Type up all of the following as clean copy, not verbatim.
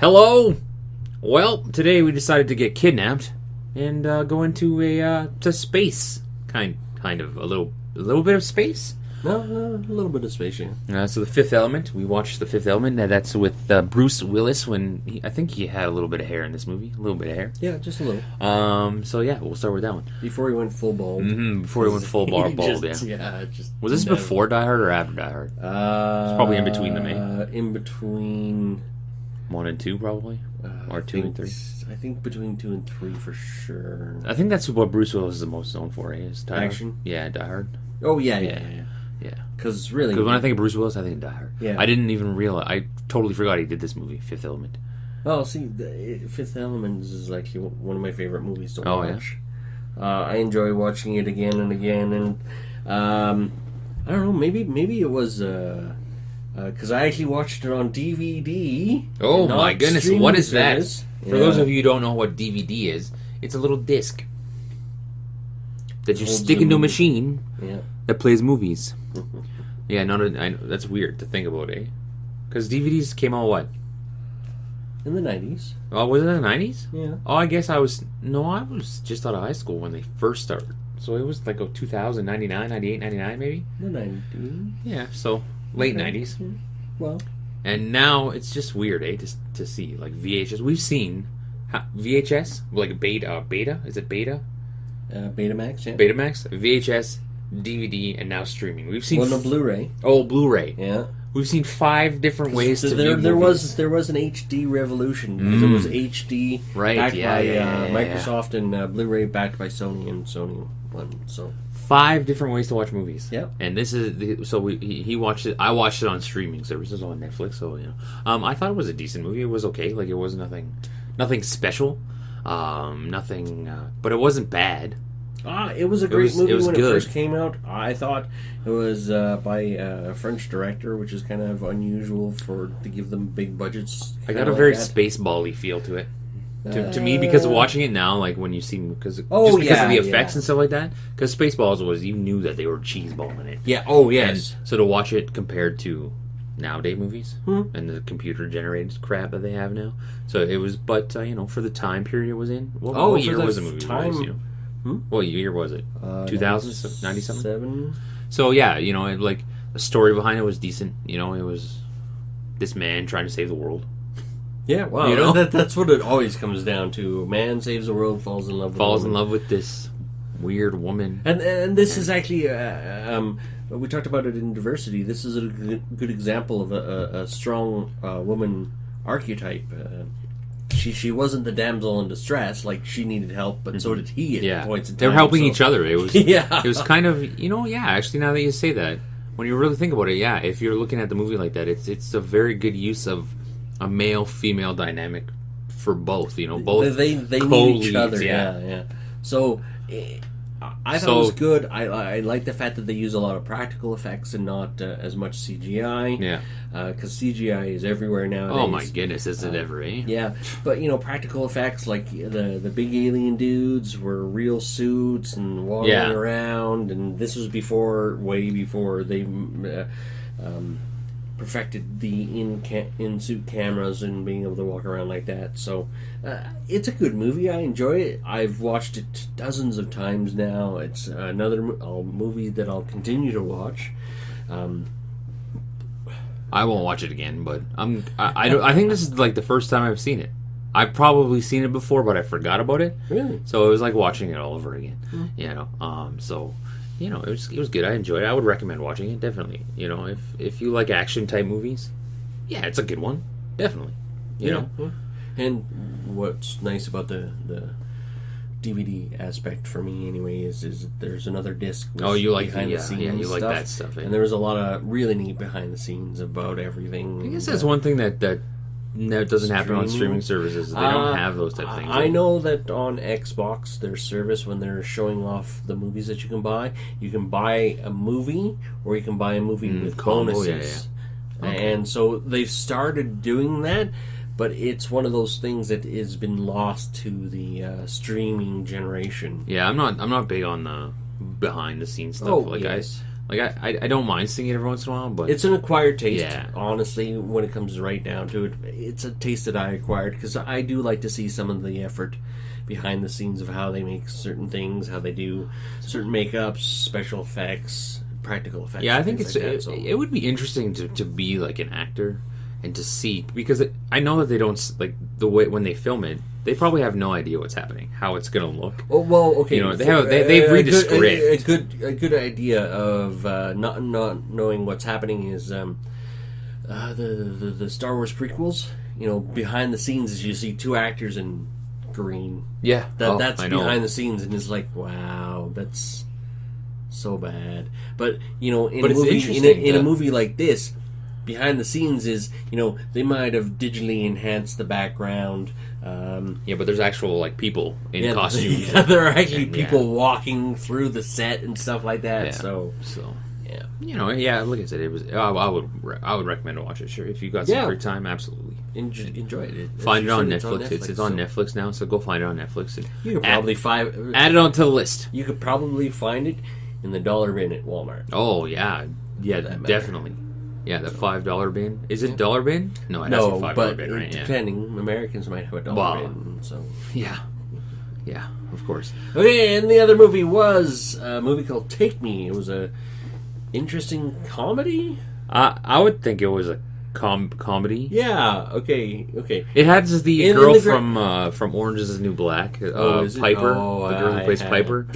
Hello. Well, today we decided to get kidnapped and go into to space, kind of a little bit of space. No, a little bit of space, yeah. So the Fifth Element. We watched the Fifth Element. That's with Bruce Willis. I think he had a little bit of hair in this movie. A little bit of hair. Yeah, just a little. So yeah, we'll start with that one. Before he went full bald. Before he went full bald. Was this before Die Hard or after Die Hard? It's probably in between them, eh? In between 1 and 2, probably, or 2 and 3. I think between 2 and 3 for sure. I think that's what Bruce Willis is the most known for. Is Die Action? Hard. Yeah, Die Hard. Oh yeah. Because really, when I think of Bruce Willis, I think of Die Hard. Yeah. I didn't even realize. I totally forgot he did this movie, Fifth Element. Oh, see, Fifth Element is actually one of my favorite movies to watch. Yeah? I enjoy watching it again and again, and I don't know, maybe it was because I actually watched it on DVD. Oh my goodness, what is that? Yeah. For those of you who don't know what DVD is, it's a little disc that you stick into a machine that plays movies. Yeah, that's weird to think about, eh? Because DVDs came out what? In the 90s. Oh, was it in the 90s? Yeah. Oh, I guess I was just out of high school when they first started. So it was like 2000, 99, 98, 99 maybe? The 90s. Yeah, so late 90s. Yeah. Well. And now it's just weird, eh, to see, like, VHS. We've seen VHS, like beta? Is it beta? Betamax, yeah. Betamax, VHS, DVD, and now streaming. We've seen... no, Blu-ray. Oh, Blu-ray. Yeah. We've seen 5 different ways to view movies. There was an HD revolution. Because it was HD backed by Microsoft and Blu-ray backed by Sony and Sony won. So 5 different ways to watch movies. Yep. And this is he watched it. I watched it on streaming services on Netflix. So I thought it was a decent movie. It was okay. Like, it was nothing special. Nothing. But it wasn't bad. It was a great movie when good. It first came out. I thought it was by a French director, which is kind of unusual to give them big budgets. I got a very Spaceball-y feel to it. To me, because of watching it now, like when you see, because of the effects and stuff like that. Because Spaceballs you knew that they were cheeseballing it. Yeah. Oh yes. And so to watch it compared to nowadays movies and the computer generated crap that they have now, so it was. But for the time period it was in, what year was the movie? What year was it? 2000, 90-something? 7. So yeah, like the story behind it was decent. It was this man trying to save the world. Yeah, well, that's what it always comes down to. Man saves the world, falls in love with this weird woman. And this is actually, we talked about it in diversity. This is a good example of a strong woman archetype. She wasn't the damsel in distress. Like, she needed help, but so did he at points in time. They were helping each other. It was it was kind of actually, now that you say that, when you really think about it, if you're looking at the movie like that, it's a very good use of a male-female dynamic for both. Both they need each other. Yeah. So I thought it was good. I like the fact that they use a lot of practical effects and not as much CGI. Yeah. Because CGI is everywhere nowadays. Oh my goodness, is it ever, eh? Yeah, but practical effects like the big alien dudes were real suits and walking around, and this was way before they perfected the in-suit cameras and being able to walk around like that. So it's a good movie. I enjoy it. I've watched it dozens of times now. It's another movie that I'll continue to watch. I won't watch it again, but I think this is like the first time I've seen it. I've probably seen it before, but I forgot about it. Really? So it was like watching it all over again. So it was good. I enjoyed it. I would recommend watching it, definitely. If you like action type movies, yeah, it's a good one, definitely. You know. And what's nice about the DVD aspect for me anyway is there's another disc. You like behind the scenes you like stuff. That stuff. Eh? And there was a lot of really neat behind the scenes about everything. I guess that's one thing that doesn't happen on streaming services. They don't have those type of things. I know that on Xbox, their service, when they're showing off the movies that you can buy a movie, or you can buy a movie with bonuses. Okay. And so they've started doing that. But it's one of those things that has been lost to the streaming generation. Yeah, I'm not big on the behind the scenes stuff. Like, I don't mind seeing it every once in a while, but... It's an acquired taste, honestly, when it comes right down to it. It's a taste that I acquired, because I do like to see some of the effort behind the scenes of how they make certain things, how they do certain makeups, special effects, practical effects. Yeah, I think it would be interesting to be like an actor and to see, because I know that they don't, like, the way when they film it, they probably have no idea what's happening, how it's going to look. Oh, well, okay. You know, they read the script. A good idea of not knowing what's happening is the Star Wars prequels. You know, behind the scenes, is you see two actors in green. Yeah, that's behind the scenes, and it's like, wow, that's so bad. But you know, in a movie like this, behind the scenes is, you know, they might have digitally enhanced the background. But there's actual, like, people in costumes. Yeah, there are actually people walking through the set and stuff like that. Yeah. So yeah, you know, like I said, it was. I would recommend to watch it. Sure, if you got some free time, absolutely enjoy it. Find it on Netflix. It's on Netflix now, so go find it on Netflix. And you could probably add it onto the list. You could probably find it in the dollar bin at Walmart. Oh yeah, definitely. Yeah, the $5 bin. Is it dollar bin? No, it has a $5 bin, right? Depending, Americans might have a dollar bin. So yeah, of course. Okay, and the other movie was a movie called Take Me. It was a interesting comedy. I would think it was a comedy. Yeah. Okay. It has the girl from Orange Is the New Black. Piper, the girl who plays Piper.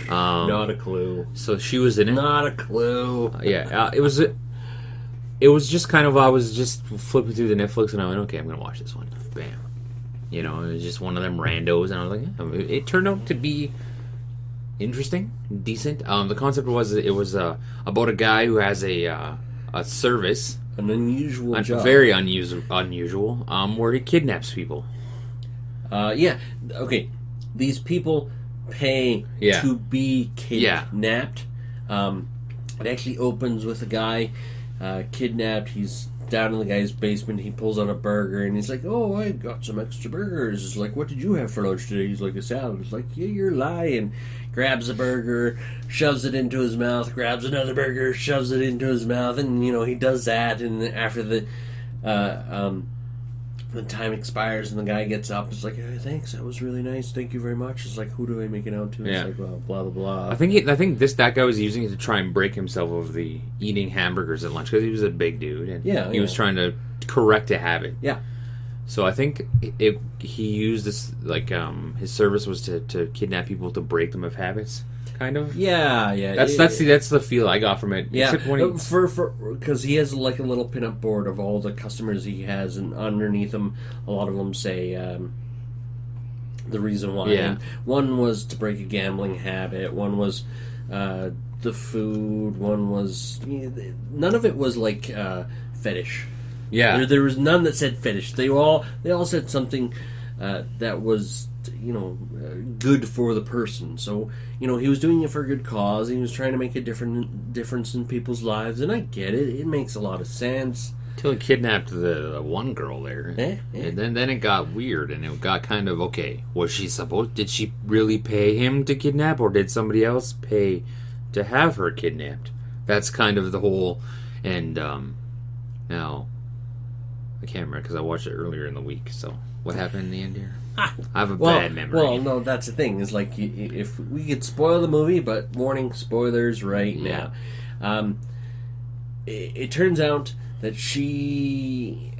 Not a clue. So she was in it. Not a clue. It was just kind of, I was just flipping through the Netflix and I went, okay, I'm going to watch this one. Bam. You know, it was just one of them randos, and I was like, it turned out to be interesting, decent. The concept was, it was about a guy who has a service. An unusual job. Very unusual, where he kidnaps people. Okay. These people pay to be kidnapped. It actually opens with a guy kidnapped. He's down in the guy's basement. He pulls out a burger and he's like, "Oh, I got some extra burgers." It's like, "What did you have for lunch today?" He's like, "A salad." It's like, "Yeah, you're lying." Grabs a burger, shoves it into his mouth. Grabs another burger, shoves it into his mouth, and you know he does that. And after the time expires and the guy gets up, it's like, "Hey, thanks, that was really nice. Thank you very much." It's like, who do I make it out to? It's like, well, blah blah blah. I think that guy was using it to try and break himself of the eating hamburgers at lunch, because he was a big dude and he was trying to correct a habit. Yeah. So I think he used this, like, his service was to kidnap people to break them of habits, kind of. Yeah. That's the feel I got from it. Yeah, because he has like a little pinup board of all the customers he has, and underneath them, a lot of them say the reason why. Yeah. And one was to break a gambling habit. One was the food. One was none of it was like fetish. Yeah, there was none that said fetish. They all said something that was, you know, good for the person. So, you know, he was doing it for a good cause. He was trying to make a difference in people's lives, and I get it. It makes a lot of sense. Till he kidnapped the one girl there, and then it got weird, and it got kind of, okay, did she really pay him to kidnap, or did somebody else pay to have her kidnapped? That's kind of the whole, and now I can't remember because I watched it earlier in the week. So what happened in the end here? I have a bad memory. Well, no, that's the thing. Is like, if we could spoil the movie, but warning, spoilers right now. It turns out that she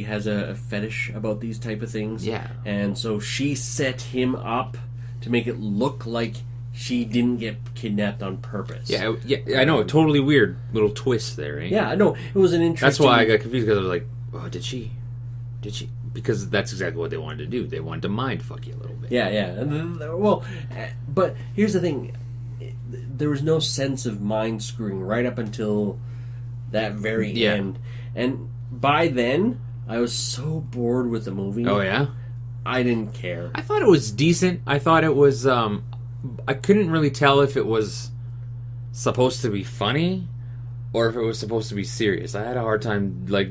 has a fetish about these type of things. Yeah, and so she set him up to make it look like she didn't get kidnapped on purpose. Yeah, I know. Totally weird little twist there, right? Yeah, I know. It was an interesting... That's why I got confused, because I was like, oh, did she? Because that's exactly what they wanted to do. They wanted to mind fuck you a little bit. Yeah. Well, but here's the thing. There was no sense of mind screwing right up until that very end. And by then, I was so bored with the movie. Oh, yeah? I didn't care. I thought it was decent. I thought it was... I couldn't really tell if it was supposed to be funny or if it was supposed to be serious. I had a hard time, like,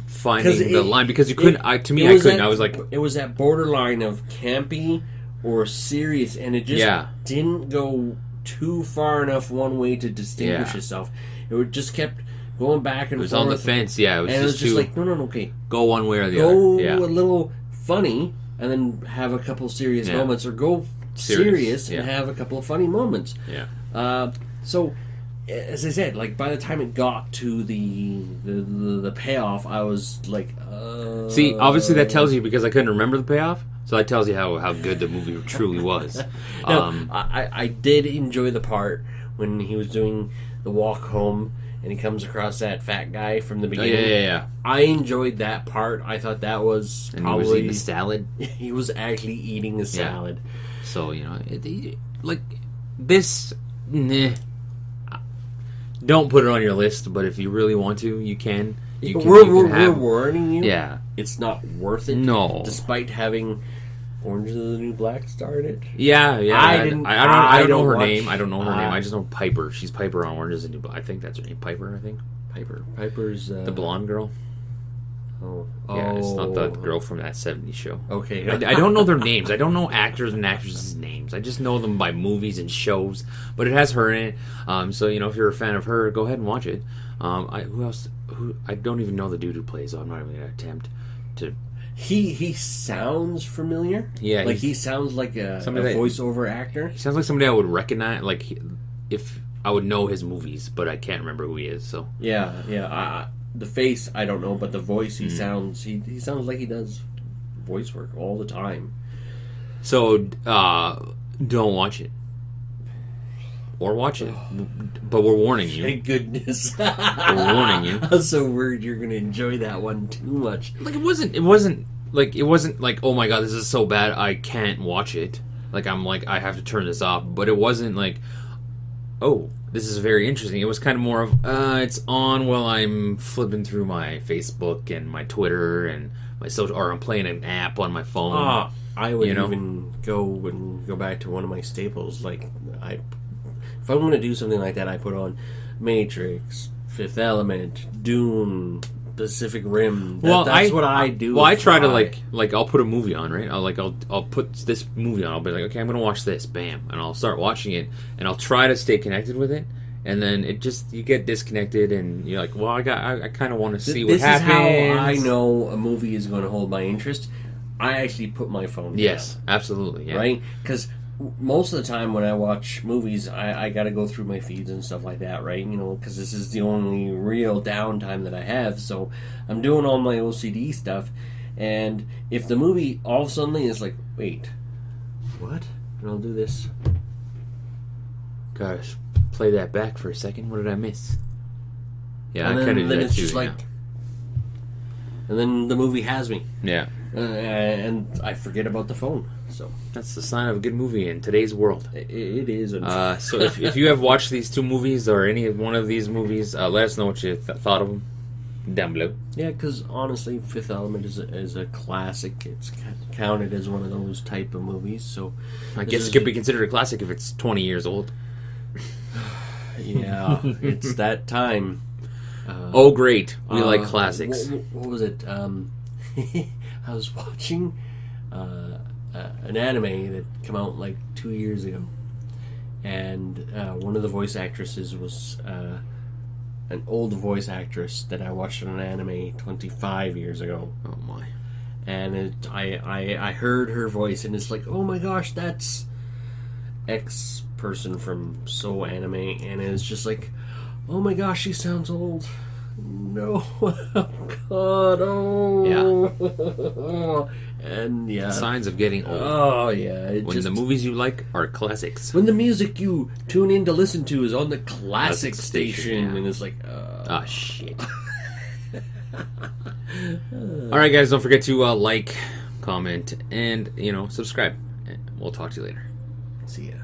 finding the line, because you couldn't. I couldn't. I was like, it was that borderline of campy or serious, and it just didn't go too far enough one way to distinguish itself. It would just kept going back and forth. It was on the fence, yeah. It was just like, no, okay. Go one way or the other. Yeah. Go a little funny and then have a couple serious moments, or go serious and have a couple of funny moments. Yeah. So, as I said, like, by the time it got to the payoff, I was like, See, obviously that tells you, because I couldn't remember the payoff, so that tells you how good the movie truly was. Now, I did enjoy the part when he was doing the walk home and he comes across that fat guy from the beginning. Yeah. I enjoyed that part. I thought that was and probably... he was eating a salad? He was actually eating a salad. Yeah. So, like, this... Don't put it on your list, but if you really want to, you can. We're warning you. Yeah. It's not worth it. No. Despite having Orange is the New Black starred it. Yeah. I don't know her name. I don't know her name. I just know Piper. She's Piper on Orange is the New Black. I think that's her name. Piper, I think. Piper's... the blonde girl. Oh. Yeah, it's not the girl from that 70s show. Okay. I don't know their names. I don't know actors and actresses' names. I just know them by movies and shows. But it has her in it. So, if you're a fan of her, go ahead and watch it. Who else? I don't even know the dude who plays, so I'm not even going to attempt to... He sounds familiar. Yeah. Like, he sounds like a voiceover actor. He sounds like somebody I would recognize, like, if I would know his movies, but I can't remember who he is, so... Yeah. The face, I don't know, but the voice, he sounds... He sounds like he does voice work all the time. So, don't watch it. Or watch it. But we're warning you. Thank goodness. We're warning you. I'm so worried you're going to enjoy that one too much. Like, it wasn't like, oh my god, this is so bad, I can't watch it. Like, I'm like, I have to turn this off. But it wasn't like, oh, this is very interesting. It was kind of more of, it's on while I'm flipping through my Facebook and my Twitter and my social, or I'm playing an app on my phone. I would even go back to one of my staples. Like, if I'm going to do something like that, I put on Matrix, Fifth Element, Dune, Pacific Rim. That's what I do. Well, I try to like I'll put a movie on, right? I'll put this movie on. I'll be like, okay, I'm gonna watch this, bam, and I'll start watching it, and I'll try to stay connected with it, and then you get disconnected, and you're like, well, I kind of want to see what happens. This is how I know a movie is going to hold my interest. I actually put my phone down. Yes, absolutely, yeah. Right? Because most of the time when I watch movies, I got to go through my feeds and stuff like that, right? Because this is the only real downtime that I have. So I'm doing all my OCD stuff. And if the movie all of a sudden is like, wait, what? And I'll do this. Gosh, play that back for a second. What did I miss? Yeah, and I kind of do that it's too. Just like, and then the movie has me. Yeah. And I forget about the phone. So that's the sign of a good movie in today's world. It is. So if you have watched these two movies or any one of these movies, let us know what you thought of them down below. Yeah, because honestly, Fifth Element is a classic. It's counted as one of those type of movies. So I guess it could be considered a classic if it's 20 years old. Yeah, it's that time. Oh, great! We like classics. What was it? I was watching an anime that came out like 2 years ago, and one of the voice actresses was an old voice actress that I watched in an anime 25 years ago. Oh my! And I heard her voice, and it's like, oh my gosh, that's X person from so anime, and it's just like, oh my gosh, she sounds old. No, oh God, oh, yeah, and yeah, signs of getting old. Oh yeah, when the movies you like are classics. When the music you tune in to listen to is on the classic station, yeah. And it's like, shit. All right, guys, don't forget to like, comment, and subscribe. We'll talk to you later. See ya.